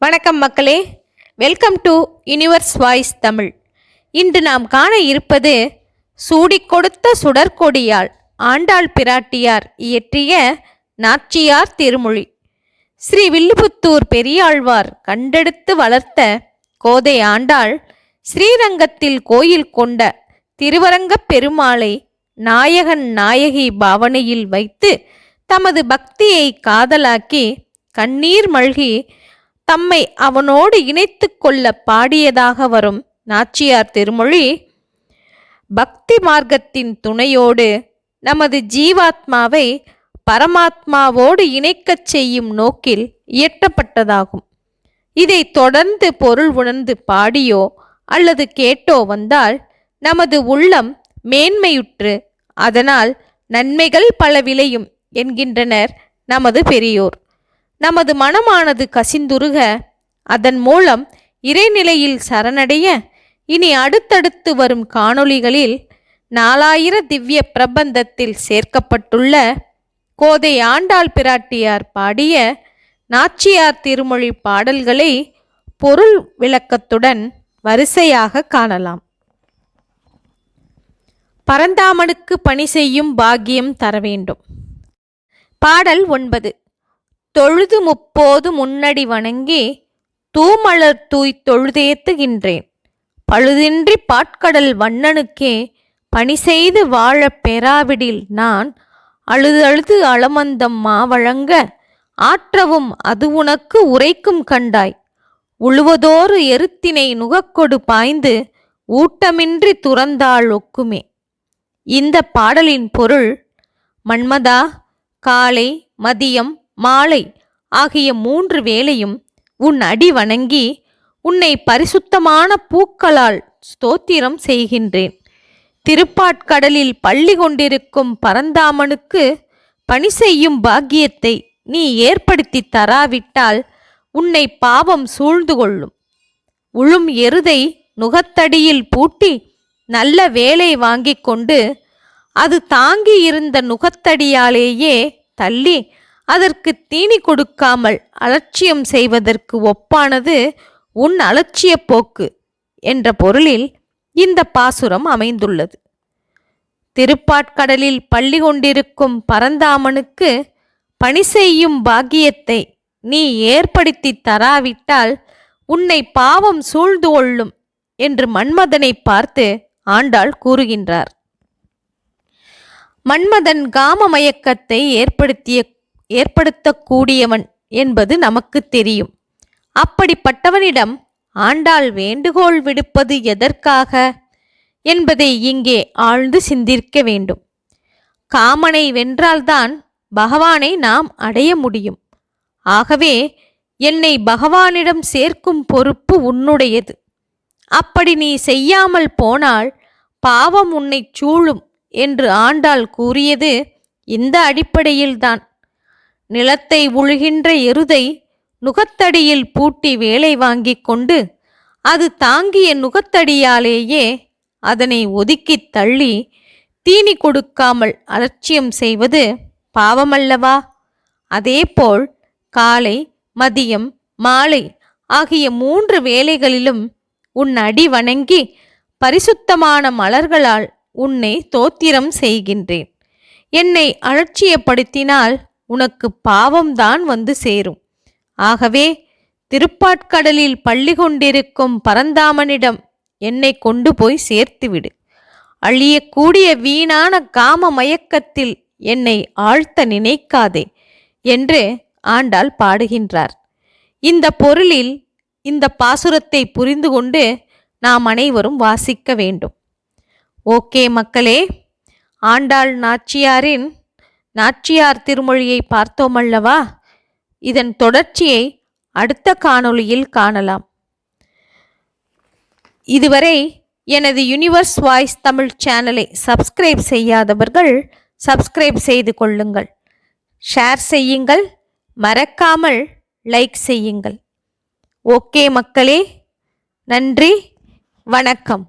வணக்கம் மக்களே, welcome to universe voice Tamil. இன்று நாம் காண இருப்பது சூடிக் கொடுத்த சுடற்கொடியால் ஆண்டாள் பிராட்டியார் இயற்றிய நாச்சியார் திருமொழி. ஸ்ரீ வில்லிபுத்தூர் பெரியாழ்வார் கண்டெடுத்து வளர்த்த கோதை ஆண்டாள் ஸ்ரீரங்கத்தில் கோயில் கொண்ட திருவரங்கப் பெருமாளை நாயகன் நாயகி பாவனையில் வைத்து தமது பக்தியை காதலாக்கி கண்ணீர் மல்கி தம்மை அவனோடு இணைத்து கொள்ள பாடியதாக வரும் நாச்சியார் திருமொழி பக்தி மார்க்கத்தின் துணையோடு நமது ஜீவாத்மாவை பரமாத்மாவோடு இணைக்கச் செய்யும் நோக்கில் இயற்றப்பட்டதாகும். இதை தொடர்ந்து பொருள் உணர்ந்து பாடியோ அல்லது கேட்டோ வந்தால் நமது உள்ளம் மேன்மையுற்று அதனால் நன்மைகள் பல விளையும் என்கின்றனர் நமது பெரியோர். நமது மனமானது கசிந்துருக அதன் மூலம் இறைநிலையில் சரணடைய இனி அடுத்தடுத்து வரும் காணொளிகளில் 4000 திவ்ய பிரபந்தத்தில் சேர்க்கப்பட்டுள்ள கோதை ஆண்டாள் பிராட்டியார் பாடிய நாச்சியார் திருமொழி பாடல்களை பொருள் விளக்கத்துடன் வரிசையாக காணலாம். பரந்தாமனுக்கு பணி செய்யும் பாக்கியம் தர வேண்டும். பாடல் 9. தொழுது முப்போது முன்னடி வணங்கி தூமலர் தூய் தொழுதேத்துகின்றேன். பழுதின்றி பாட்கடல் வண்ணனுக்கே பணி செய்து வாழ பெறாவிடில் நான் அழுதழுது அளமந்தம் மாவழங்க ஆற்றவும் அது உனக்கு உரைக்கும் கண்டாய். உழுவதோறு எருத்தினை நுகக்கொடு பாய்ந்து ஊட்டமின்றி துறந்தாள் ஒக்குமே. இந்த பாடலின் பொருள்: மன்மதா, காலை மதியம் மாலை ஆகிய 3 வேளையும் உன் அடி வணங்கி உன்னை பரிசுத்தமான பூக்களால் ஸ்தோத்திரம் செய்கின்றேன். திருப்பாட்கடலில் பள்ளி கொண்டிருக்கும் பரந்தாமனுக்கு பணி செய்யும் பாக்கியத்தை நீ ஏற்படுத்தி தராவிட்டால் உன்னை பாவம் சூழ்ந்து கொள்ளும். உழும் எருதை நுகத்தடியில் பூட்டி நல்ல வேலை வாங்கி கொண்டு அது தாங்கி இருந்த நுகத்தடியாலேயே தள்ளி அதற்கு தீனி கொடுக்காமல் அலட்சியம் செய்வதற்கு ஒப்பானது உன் அலட்சிய போக்கு என்ற பொருளில் இந்த பாசுரம் அமைந்துள்ளது. திருப்பாட்கடலில் பள்ளி கொண்டிருக்கும் பரந்தாமனுக்கு பணி செய்யும் பாக்கியத்தை நீ ஏற்படுத்தி தராவிட்டால் உன்னை பாவம் சூழ்ந்து கொள்ளும் என்று மன்மதனை பார்த்து ஆண்டாள் கூறுகின்றார். மன்மதன் காம மயக்கத்தை ஏற்படுத்தக்கூடியவன் என்பது நமக்கு தெரியும். அப்படிப்பட்டவனிடம் ஆண்டாள் வேண்டுகோள் விடுப்பது எதற்காக என்பதை இங்கே ஆழ்ந்து சிந்திக்க வேண்டும். காமனை வென்றால்தான் பகவானை நாம் அடைய முடியும். ஆகவே என்னை பகவானிடம் சேர்க்கும் பொறுப்பு உன்னுடையது. அப்படி நீ செய்யாமல் போனால் பாவம் உன்னை சூழும் என்று ஆண்டாள் கூறியது இந்த அடிப்படையில்தான். நிலத்தை உழுகின்ற எருதை நுகத்தடியில் பூட்டி வேலை வாங்கி கொண்டு அது தாங்கிய நுகத்தடியாலேயே அதனை ஒதுக்கி தள்ளி தீனி கொடுக்காமல் அலட்சியம் செய்வது பாவமல்லவா? அதேபோல் காலை மதியம் மாலை ஆகிய 3 வேளைகளிலும் உன் அடி வணங்கி பரிசுத்தமான மலர்களால் உன்னை தோத்திரம் செய்கின்றேன். என்னை அலட்சியப்படுத்தினால் உனக்கு பாவம்தான் வந்து சேரும். ஆகவே திருப்பாட்கடலில் பள்ளி கொண்டிருக்கும் பரந்தாமனிடம் என்னை கொண்டு போய் சேர்த்துவிடு. அழியக்கூடிய வீணான காம மயக்கத்தில் என்னை ஆழ்த்த நினைக்காதே என்று ஆண்டாள் பாடுகின்றார். இந்த பொருளில் இந்த பாசுரத்தை புரிந்து கொண்டு நாம் அனைவரும் வாசிக்க வேண்டும். ஓகே மக்களே, ஆண்டாள் நாச்சியாரின் நாச்சியார் திருமொழியை பார்த்தோமல்லவா? இதன் தொடர்ச்சியை அடுத்த காணொளியில் காணலாம். இதுவரை எனது யுனிவர்ஸ் வாய்ஸ் தமிழ் சேனலை சப்ஸ்கிரைப் செய்யாதவர்கள் சப்ஸ்கிரைப் செய்து கொள்ளுங்கள். ஷேர் செய்யுங்கள், மறக்காமல் லைக் செய்யுங்கள். ஓகே மக்களே, நன்றி, வணக்கம்.